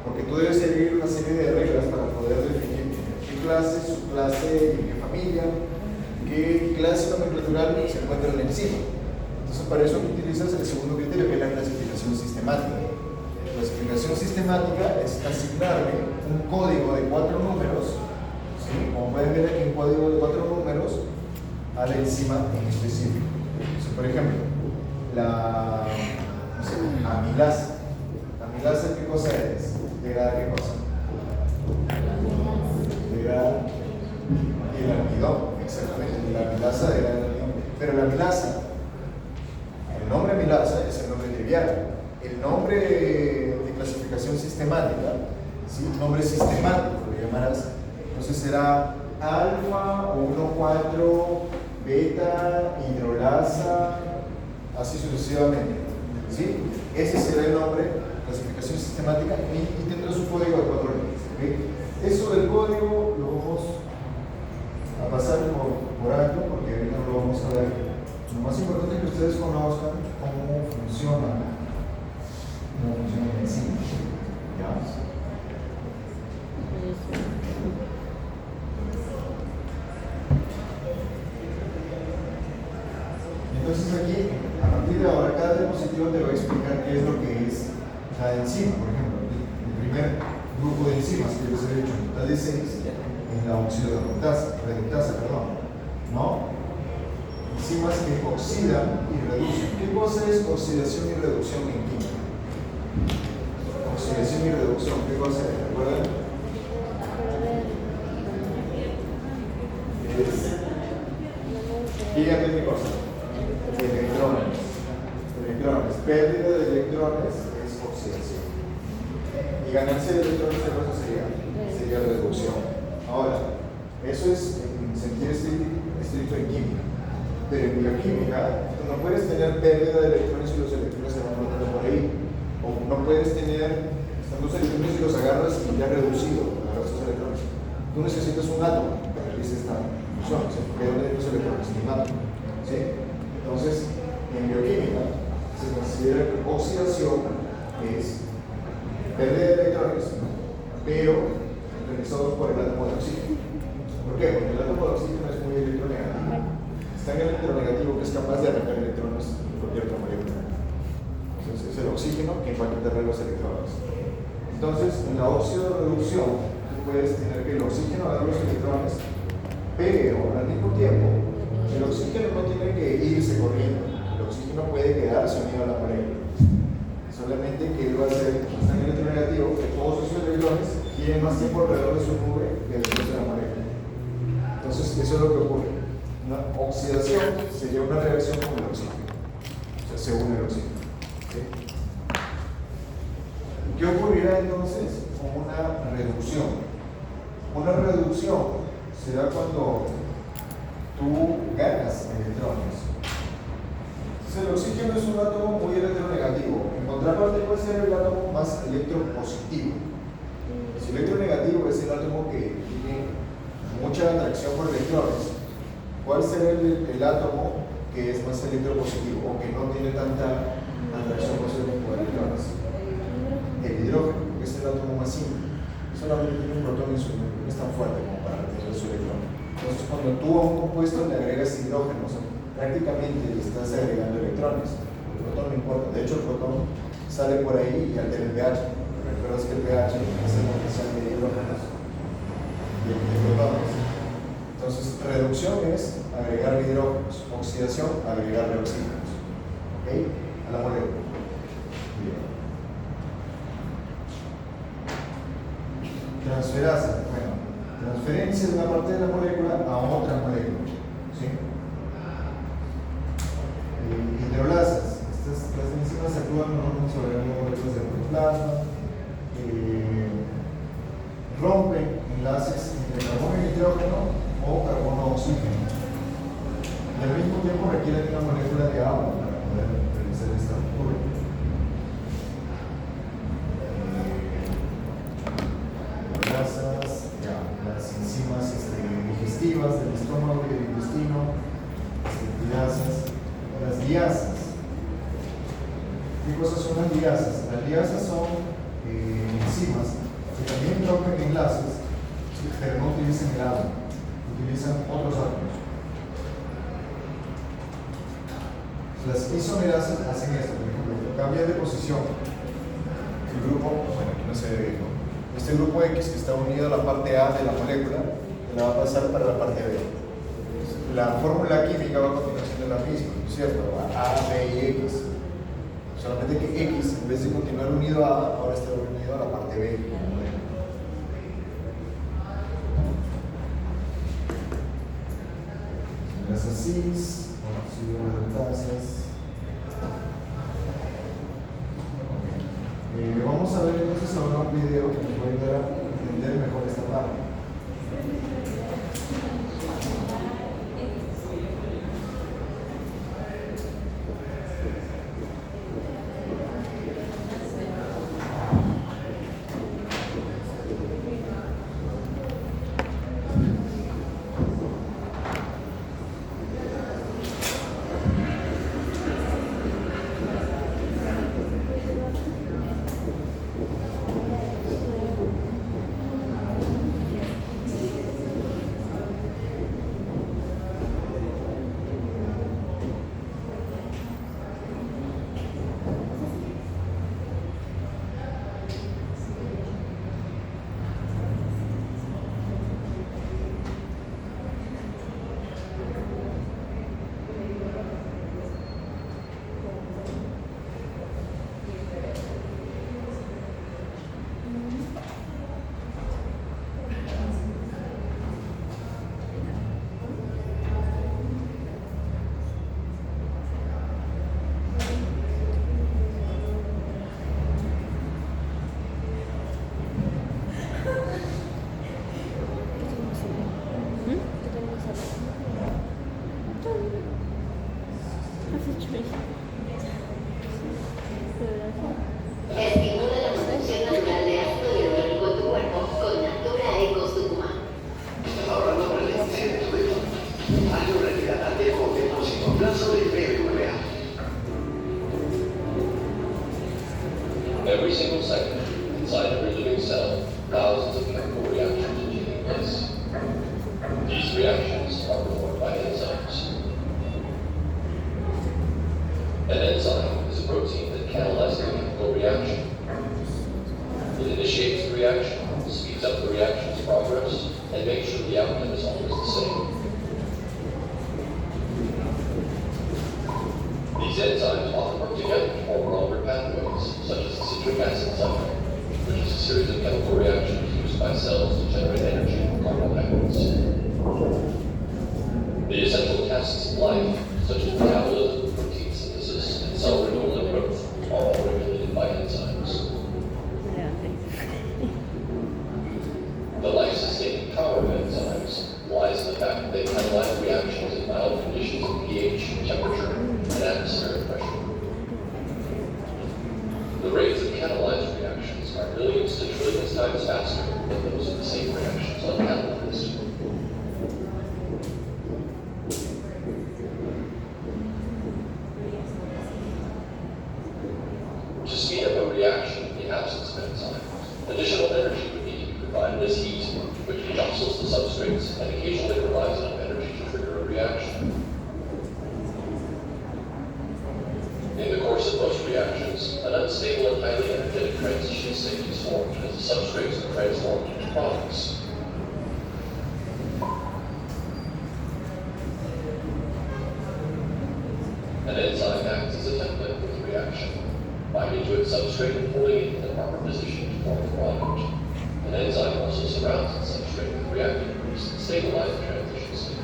porque tú debes seguir una serie de reglas para poder definir qué clase, subclase, en qué familia, qué clase nomenclatural se encuentra en la enzima. Entonces, para eso utilizas el segundo criterio, que es la clasificación sistemática. La clasificación sistemática es asignarle un código de 4 números, ¿sí?, como pueden ver aquí, un código de 4 números a la enzima en específico. Entonces, por ejemplo, la amilasa. ¿La amilasa qué cosa es? ¿Degrada qué cosa? Degrada el almidón, exactamente. La amilasa degrada el almidón. Pero la amilasa, el nombre amilasa es el nombre trivial. El nombre de clasificación sistemática, ¿sí?, nombre sistemático lo llamarás. Entonces será alfa, 1,4, beta, hidrolasa, así sucesivamente. ¿Sí? Ese será el nombre, clasificación sistemática, y tendrá su código de 4 líneas. ¿Okay? Eso del código lo vamos a pasar por alto porque ahorita no lo vamos a ver. Lo más importante es que ustedes conozcan cómo funciona la enzima. ¿Ya? Entonces aquí, a partir de ahora, cada diapositiva te va a explicar qué es lo que es la enzima. Por ejemplo, el primer grupo de enzimas que les he hecho en total de 6 es la oxidorreductasa, ¿no? Enzimas que oxidan y reducen. ¿Qué cosa es oxidación y reducción en química? Oxidación y reducción, ¿qué cosa es? ¿Recuerdan? Díganme qué cosa. Electrones. Pérdida de electrones es oxidación. Y ganancia de electrones, ¿qué cosa sería reducción? Ahora, eso es en sentido estricto en química. Pero en bioquímica, tú no puedes tener pérdida de electrones y los electrones se van botando por ahí. O no puedes tener, están los electrones y los agarras y ya reducido, agarras esos electrones. Tú necesitas un átomo que realice esta función, ¿sí? ¿De dónde los electrones? En un átomo. ¿Sí? Entonces, en bioquímica se considera que oxidación es pérdida de electrones, pero realizados por el átomo de oxígeno. ¿Por qué? Porque el átomo de oxígeno es muy electronegativo. Es tan electronegativo que es capaz de arrancar electrones de cualquier otra molécula. Entonces es el oxígeno que va a quitarle los electrones. Entonces, en la oxidorreducción, tú puedes tener que el oxígeno agarre los electrones, pero al mismo tiempo, el oxígeno no tiene que irse corriendo. El oxígeno puede quedarse unido a la molécula. Solamente que él va a ser tan electronegativo que todos esos electrones giren más tiempo alrededor de su nube que dentro de la molécula. Entonces, eso es lo que ocurre. Una oxidación sería una reacción con el oxígeno. O sea, se une el oxígeno. ¿Sí? ¿Qué ocurrirá entonces con una reducción? Una reducción será cuando tú ganas electrones. Entonces, el oxígeno es un átomo muy electronegativo. En contraparte, puede ser el átomo más electropositivo. Si electronegativo es el átomo que tiene mucha atracción por electrones, ¿cuál será el átomo que es más electropositivo o que no tiene tanta atracción por electrones? El hidrógeno, que es el átomo más simple. Solamente tiene un protón en su núcleo, no es tan fuerte como para retener su electrón. Entonces, cuando tú a un compuesto le agregas hidrógenos, prácticamente le estás agregando electrones. El protón no importa. De hecho, el protón sale por ahí y altera el pH. Recuerdas que el pH es el potencial de hidrógenos y de protones. Entonces, reducción es agregar hidrógenos, oxidación, agregarle oxígenos. ¿Ok? A la molécula. Bien. Transferasa. Bueno, transferencia de una parte de la molécula a otra molécula. ¿Sí? Hidrolasas. Las enzimas actúan normalmente sobre moléculas de protoplasma. Rompen enlaces entre carbono y nitrógeno o carbono oxígeno. Y al mismo tiempo requieren una molécula de agua para poder realizar esta ruptura. Las enzimas digestivas del estómago y del intestino, las diasas. ¿Qué cosas son las diasas? Las diasas son enzimas que también rompen enlaces, pero no utilizan el agua, utilizan otros átomos. Las isomerasas hacen esto, por ejemplo, cambian de posición. El grupo, bueno, aquí no se ve, ¿no? Este grupo X que está unido a la parte A de la molécula, la va a pasar para la parte B. La fórmula química va a continuar siendo la misma, ¿cierto? A, B y X. Solamente que X, en vez de continuar unido a A, ahora está unido a la parte B. Las cis, reductasas. Vamos a ver entonces ahora un video que nos puede ayudar a entender mejor esta parte. Estimula la producción natural de ácido hialurónico en tu cuerpo con Natura Ecos Tucumán. Ahorrando para la electricidad de tu hijo. Hazlo realidad a tiempo sin plazo de BBVA. Every single second, inside every living cell, thousands of chemical reactions are taking place. These reactions are performed by enzymes. An enzyme is a protein that catalyzes a chemical reaction. It initiates the reaction, speeds up the reaction's progress, and makes sure the outcome is always the same. These enzymes often work together to form longer pathways, such as the citric acid cycle, which is a series of chemical reactions used by cells to generate energy from carbohydrates. The essential tasks of life, such as metabolism, protein synthesis, and cell renewal and growth, are all regulated by enzymes. The life-sustaining power of enzymes lies in the fact that they catalyze reactions in mild conditions of pH, temperature, and atmospheric times faster than those of the same reactions uncatalyzed. To speed up a reaction in the absence of enzyme, additional energy would need to be provided as heat, which jostles the substrates and occasionally provides enough energy to trigger a reaction. In the course of most reactions, an unstable and highly energetic transition state is formed as the substrates are transformed into products. An enzyme acts as a template for the reaction, binding to its substrate and pulling it in the proper position to form the product. An enzyme also surrounds its substrate with reactive groups that stabilize the transition state,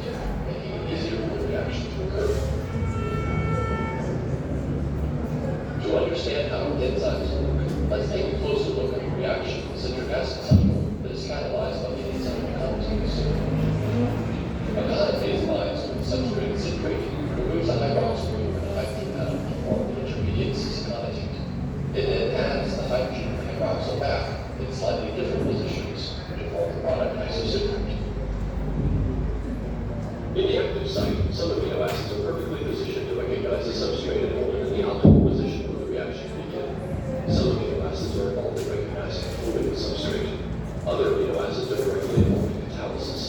making it easier for the reaction to occur. To understand how enzymes work, let's take a closer look at the reaction of the citric acid cycle that is catalyzed by the enzyme aconitase. Aconitase binds to its substrate citrate, removes a hydroxyl group and a hydrogen atom to form the intermediate cis-aconitase. It then adds the hydrogen and hydroxyl back in slightly different positions to form the product isocitrate. In the active site, some amino acids are perfectly positioned to recognize the substrate and hold it in the optimal position for the reaction to begin. Some amino acids are involved in recognizing and holding the substrate. Other amino acids are directly involved in catalysis.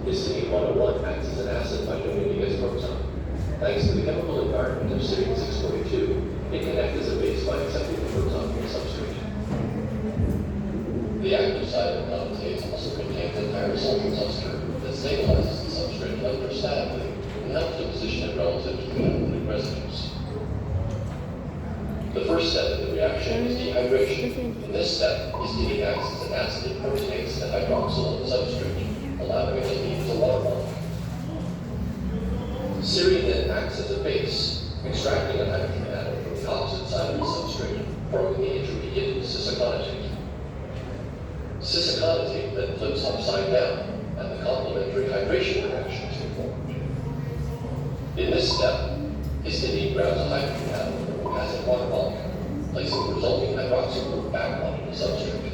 Histidine 101 acts as an acid by donating its proton. Thanks to the chemical environment of serine 642, it can act as a base by accepting the proton from the substrate. The active site of aconitase also contains a tyrosine cluster that stabilizes the substrate electrostatically and helps to position it relative to the catalytic residues. The first step in the reaction is dehydration. In this step, histidine acts as an acid that protonates the hydroxyl on the substrate, allowing it to leave as a water molecule. Serine then acts as a base, extracting a hydrogen atom from the opposite side of the substrate, forming the intermediate cis-aconitase. Cis-aconitase then flips upside down, and the complementary hydration reaction is performed. In this step, histidine grabs a hydrogen atom from a passive water molecule, placing the resulting hydroxyl group back onto the substrate.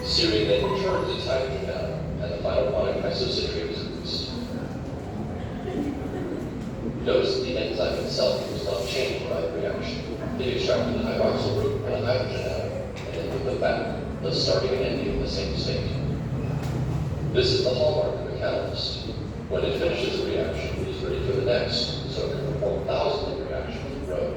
Serine then returns its hydrogen atom, and the final product isocitrate is released. Notice that the enzyme itself was not changed by the reaction. It extracted the hydroxyl group and a hydrogen atom, and then put them back, thus starting and ending in the same state. This is the hallmark of a catalyst. When it finishes a reaction, it is ready for the next, so it can perform thousands of reactions in a row.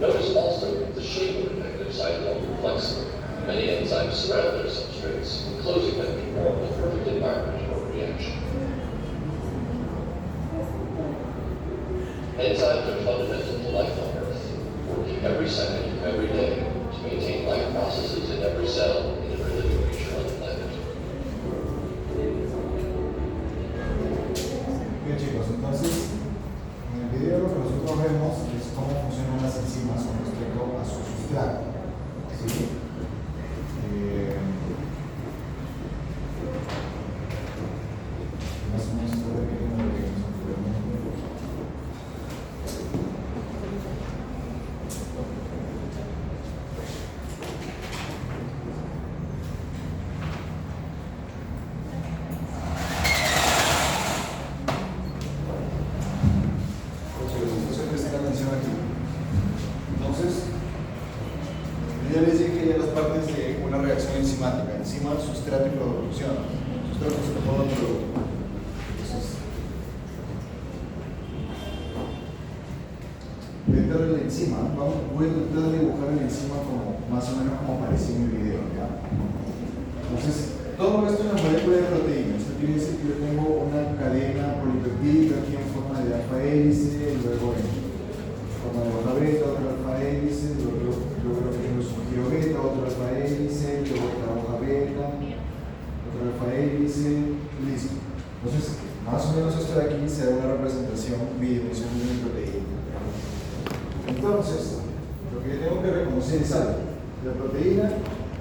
Notice also that the shape of the negative site is often flexible. Many enzymes surround their substrates, enclosing them to form the perfect environment for a reaction. Enzymes are fundamental to life on Earth, working every second of every day to maintain life processes in every cell in every living creature on the planet. Bien chicos, entonces en el video lo que nosotros vemos es cómo funcionan las enzimas con respecto a su sustrato. ¿Sí? Más o menos está repitiendo lo que vimos anteriormente. Enzima, sustrato y producción. Sustrato es el producto. Entonces, dentro de la enzima, voy a tratar de dibujar la enzima como, más o menos como apareció en el video, ¿ya? Entonces, todo esto es una molécula de proteína. Esto quiere decir que yo tengo una cadena polipeptídica aquí en forma de alfa hélice, luego en forma de hoja beta, otra alfa hélice, luego lo que tengo es un giro beta, otra alfa hélice, luego otra hoja beta, otra alfa hélice, listo. Entonces, más o menos esto de aquí se da una representación bidimensional de mi proteína. Entonces, lo que yo tengo que reconocer es algo. La proteína,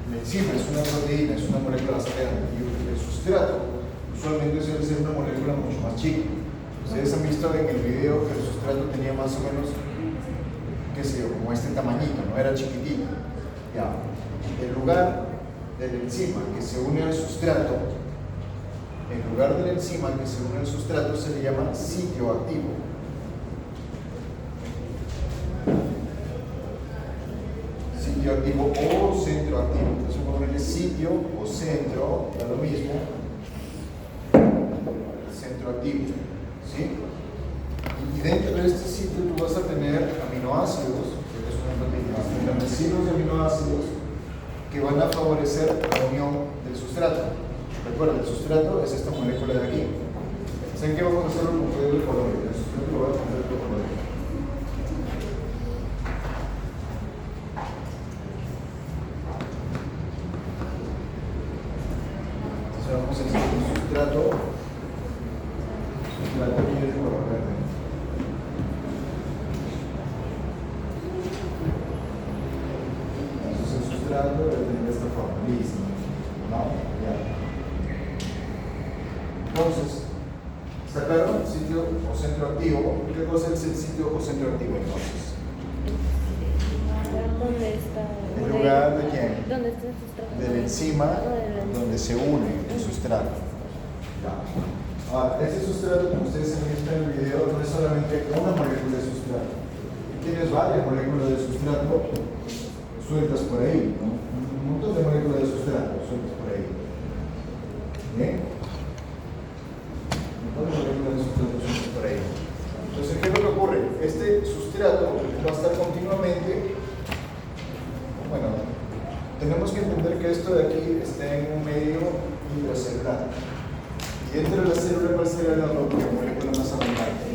la enzima es una proteína, es una molécula bastante y el sustrato usualmente suele ser una molécula mucho más chica. Ustedes han visto en el video que el sustrato tenía más o menos qué sé yo, como este tamañito, no era chiquitito. Ya. El lugar de la enzima que se une al sustrato, el lugar de la enzima que se une al sustrato se le llama sitio activo. Sitio activo o centro activo. Entonces vamos a ponerle sitio o centro, da lo mismo. Centro activo, ¿sí? Y dentro de este sitio tú vas a tener aminoácidos, que es una proteína, aminoácidos de aminoácidos que van a favorecer la unión del sustrato. Recuerda, el sustrato es esta molécula de aquí. ¿Saben qué vamos a hacer con el color? El sustrato lo voy a poner de color. Entonces vamos a hacer un sustrato aquí es de color verde. Entonces el sustrato debe tener de esta forma, listo. ¿No? Ya. Entonces, ¿está claro? Sitio o centro activo. ¿Qué cosa es el sitio o centro activo entonces? ¿Dónde está? ¿El lugar de quién? ¿Dónde está el sustrato? De la enzima donde se une el sustrato. Ya. Ahora, ese sustrato, como ustedes han visto en el video, no es solamente una molécula de sustrato. Tienes varias moléculas de sustrato sueltas por ahí, ¿no? Un montón de moléculas de sustrato sueltas por ahí. ¿Bien? Un montón de moléculas de sustrato sueltas por ahí. Entonces, ¿qué es lo que ocurre? Este sustrato va a estar continuamente, bueno, tenemos que entender que esto de aquí está en un medio intracelular. Y dentro de la célula, ¿cuál será la molécula más abundante?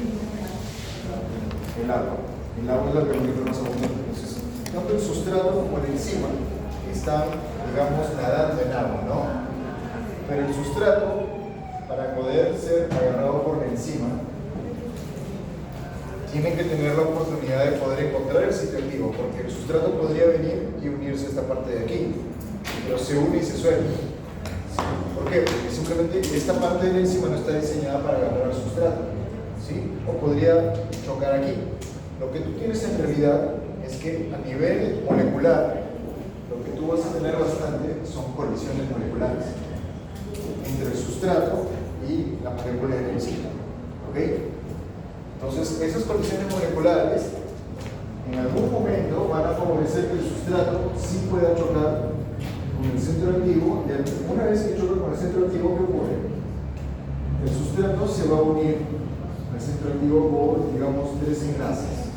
El agua. El agua es la molécula más abundante. Entonces, tanto el sustrato como la enzima están, digamos, nadando en agua, ¿no? Pero el sustrato, para poder ser agarrado por la enzima, tiene que tener la oportunidad de poder encontrar el sitio activo, porque el sustrato podría venir y unirse a esta parte de aquí, pero se une y se suelta. ¿Por qué? Porque simplemente esta parte de la enzima no está diseñada para agarrar el sustrato, ¿sí? O podría chocar aquí. Lo que tú tienes en realidad es que a nivel molecular, lo que tú vas a tener bastante son colisiones moleculares entre el sustrato y la molécula de la enzima, ¿ok? Entonces, esas colisiones moleculares en algún momento van a favorecer que el sustrato sí pueda chocar con el centro activo, y una vez que choca con el centro activo, ¿qué ocurre? El sustrato se va a unir al centro activo por, digamos, 3 enlaces.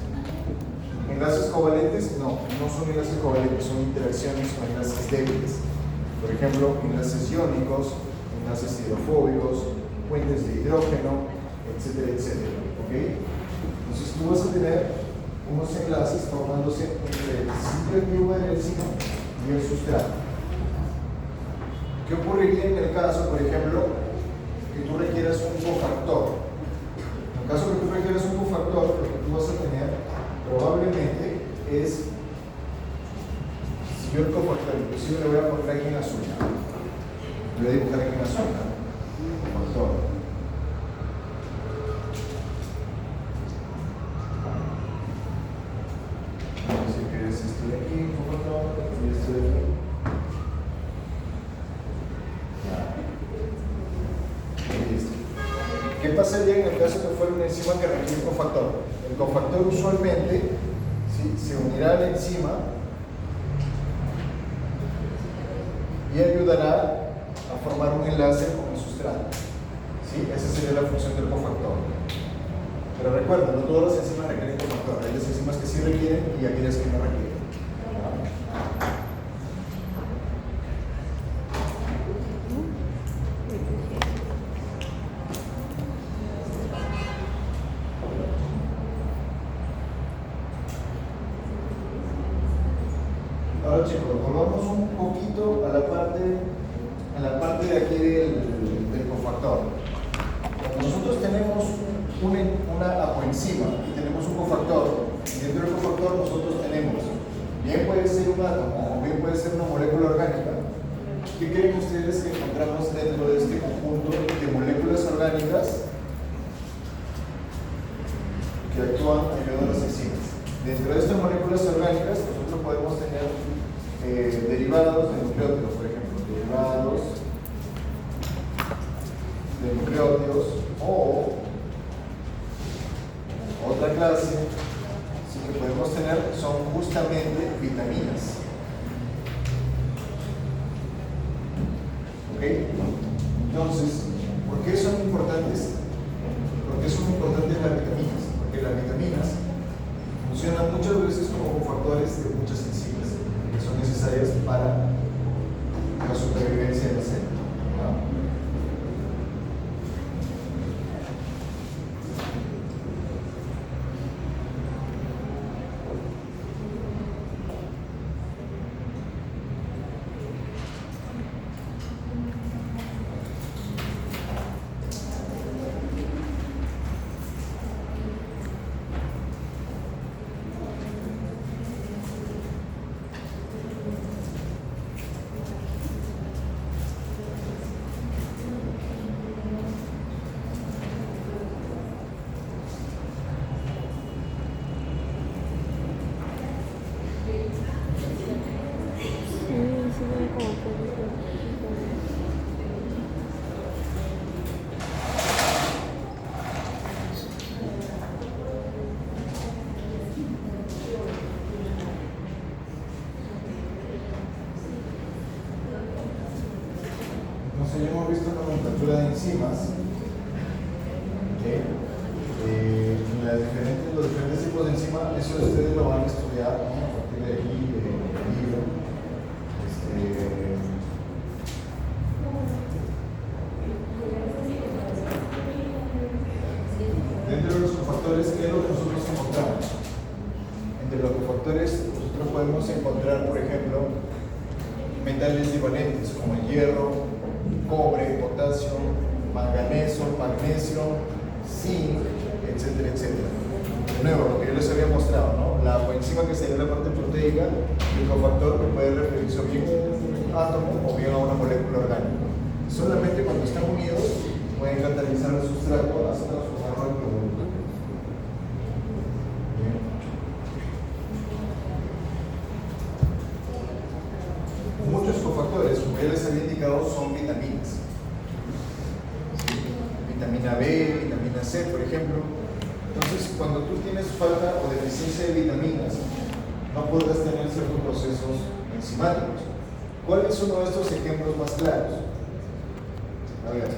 Enlaces covalentes, no son enlaces covalentes, son interacciones con enlaces débiles. Por ejemplo, enlaces iónicos, enlaces hidrofóbicos, puentes de hidrógeno, etcétera, etcétera. ¿Okay? Entonces tú vas a tener unos enlaces formándose entre el sitio activo de la enzima y el sustrato. ¿Qué ocurriría en el caso, por ejemplo, que tú requieras un cofactor? En el caso que tú requieras un cofactor, lo que tú vas a tener probablemente es, si yo el cofactor, inclusive le voy a poner aquí en azul, voy a dibujar aquí en azul, cofactor. Vamos a decir que es esto de aquí, cofactor, y esto de aquí. ¿Qué pasaría en el caso que fuera una enzima que requiere un cofactor? El cofactor usualmente, ¿sí?, se unirá a la enzima y ayudará a formar un enlace con el sustrato. ¿Sí? Esa sería la función del cofactor. Pero recuerda, no todas las enzimas requieren cofactor. Hay las enzimas que sí requieren y aquellas que no requieren. Ahora chicos, volvamos un poquito a la parte de aquí del cofactor. Cuando nosotros tenemos una apoenzima y tenemos un cofactor, y dentro del cofactor nosotros tenemos, bien puede ser un átomo o bien puede ser una molécula orgánica. ¿Qué creen ustedes que encontramos dentro de este conjunto de moléculas orgánicas que actúan ayudando a las enzimas? Dentro de estas moléculas orgánicas, nosotros podemos tener derivados de nucleótidos, por ejemplo, derivados de nucleótidos o otra clase sí que podemos tener son justamente vitaminas. ¿Ok? Entonces, ¿por qué son importantes? ¿Por qué son importantes las vitaminas? Porque las vitaminas funcionan muchas veces como factores de muchas enzimas que son necesarias para la supervivencia de la célula, ¿no? Entonces ya hemos visto la nomenclatura de enzimas, los diferentes tipos de enzimas. Eso ustedes lo van a estudiar, ¿no? A partir de aquí, del libro. Dentro de los cofactores, ¿qué es lo que nosotros encontramos? Entre los cofactores nosotros podemos encontrar, por ejemplo, metales divalentes como el hierro, cobre, potasio, manganeso, magnesio, zinc, etcétera, etcétera. De nuevo, lo que yo les había mostrado, ¿no? La coenzima que sería la parte proteica y el cofactor que puede referirse o bien a un átomo o bien a una molécula orgánica. Solamente cuando están unidos pueden catalizar el sustrato hasta transformarlo en producto. Muchos cofactores, como ya les había indicado, son vitaminas. ¿Sí? Vitamina B, vitamina C, por ejemplo. Entonces, cuando tú tienes falta o deficiencia de vitaminas, no podrás tener ciertos procesos enzimáticos. ¿Cuál es uno de estos ejemplos más claros? A ver,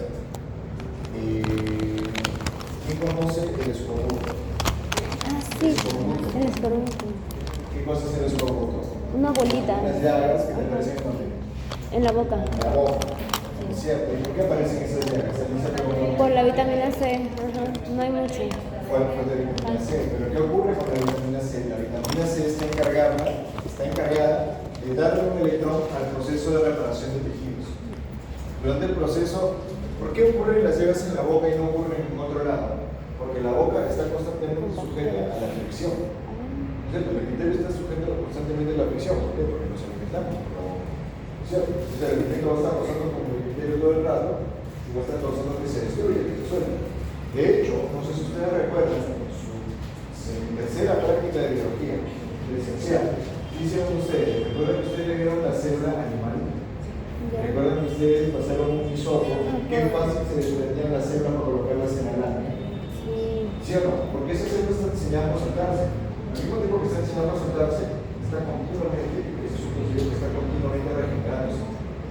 ¿quién conoce el escorbuto? Ah, sí, el escorbuto. ¿Qué cosa es el escorbuto? Una bolita Las llagas que te aparecen en la boca. en la boca. ¿Cierto? ¿Y por qué aparecen esas llagas? Por la vitamina C, ajá, no hay mucho. ¿Cuál fue la vitamina C? Pero ¿qué ocurre con la vitamina C? La vitamina C está encargada de darle un electrón al proceso de reparación de tejidos. Durante el proceso, ¿por qué ocurren las llagas en la boca y no ocurren en otro lado? Porque la boca está constantemente sujeta a la fricción. ¿Cierto? El epitelio está sujeto constantemente a la fricción. ¿Por qué? Porque nos alimentamos. ¿Cierto? O sea, el alimento va a estar rozando con el epitelio todo el rato y va a estar causando que se destruya, que se suelte. De hecho, no sé si ustedes recuerdan, en su tercera práctica de biología, licenciada, dicen ustedes, recuerdan que ustedes le vieron la célula animal. Recuerdan que ustedes pasaron un hisopo, qué fácil se desprendían las células para colocarlas en la lámina. ¿Cierto? Porque esas células están diseñadas para soltarse. Al mismo tiempo que están diseñadas para soltarse, está continuamente, ese es un proceso que está continuamente regenerándose.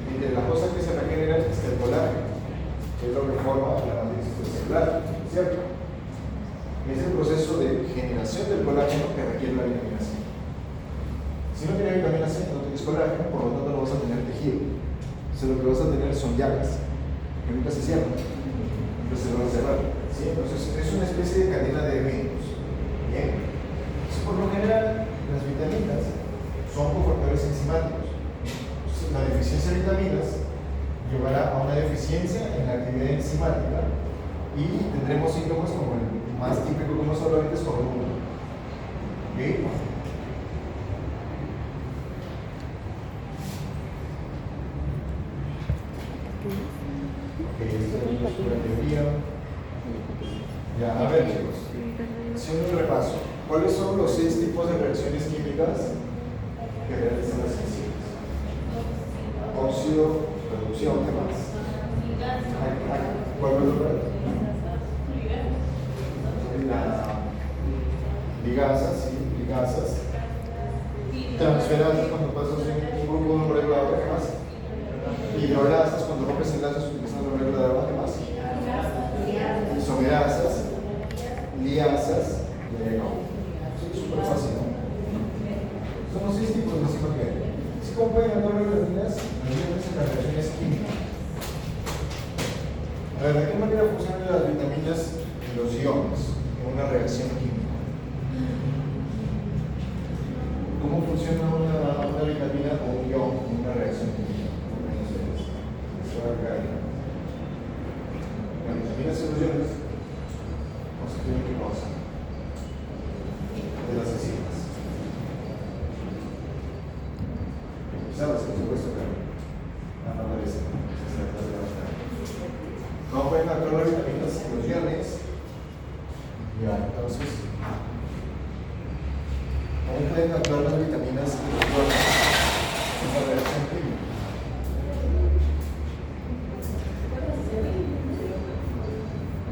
Y entre las cosas que se regeneran está el colágeno, que es lo que forma la matriz celular, ¿cierto? Es el proceso de generación del colágeno que requiere la vitamina C. Si no tienes vitamina C, no tienes colágeno, por lo tanto no vas a tener tejido. Entonces lo que vas a tener son llagas, que nunca se cierran, nunca se van a cerrar. ¿Sí? Entonces es una especie de cadena de eventos. Bien. Entonces, por lo general, las vitaminas son cofactores enzimáticos. Entonces, la deficiencia de vitaminas llevará a una deficiencia en la actividad enzimática y tendremos síntomas como el más típico que hemos hablado antes, como el humo. ¿Ok? Esta es la teoría. Ya, a ver chicos, haciendo un repaso. ¿Cuáles son los 6 tipos de reacciones químicas que realizan las enzimas? Óxido, reducción, ¿qué más? ¿Cuál es el otro? Ligasas, sí, ligasas. Transferasas cuando pasas de un grupo de un molécula a otra, ¿qué más? Hidrolasas cuando rompes enlaces utilizando la molécula de agua, ¿qué más? Isomerasas, liasas, sí, súper fácil, ¿no? Son los 6 tipos de enzimas que hay. Así como pueden actuar las vitaminas en las reacciones químicas. A ver, ¿de qué manera funcionan las vitaminas en los iones en una reacción química? ¿Cómo funciona una vitamina o un ion en una reacción química? Eso va a caer. Las vitaminas y los iones constituyen qué cosa? De las enzimas. ¿Sabes? Por supuesto que no aparece. ¿Cómo pueden actuar las vitaminas y los iones? Ya, entonces, ¿cómo pueden actuar las vitaminas y los iones en la reacción química?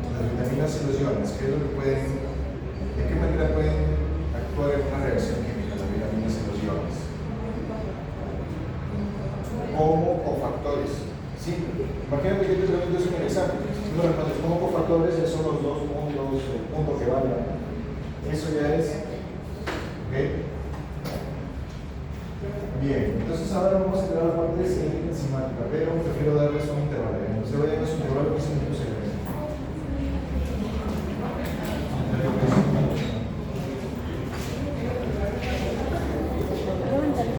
Las vitaminas y los iones, ¿qué es lo que pueden, de qué manera pueden actuar en una reacción química las vitaminas y los iones? Como cofactores. Sí, imagínate que te pregunto eso en el examen. Si me respondes como cofactores, esos son los 2 puntos, el punto que valga. Eso ya es. ¿Ok? Bien, entonces ahora vamos a entrar a la parte de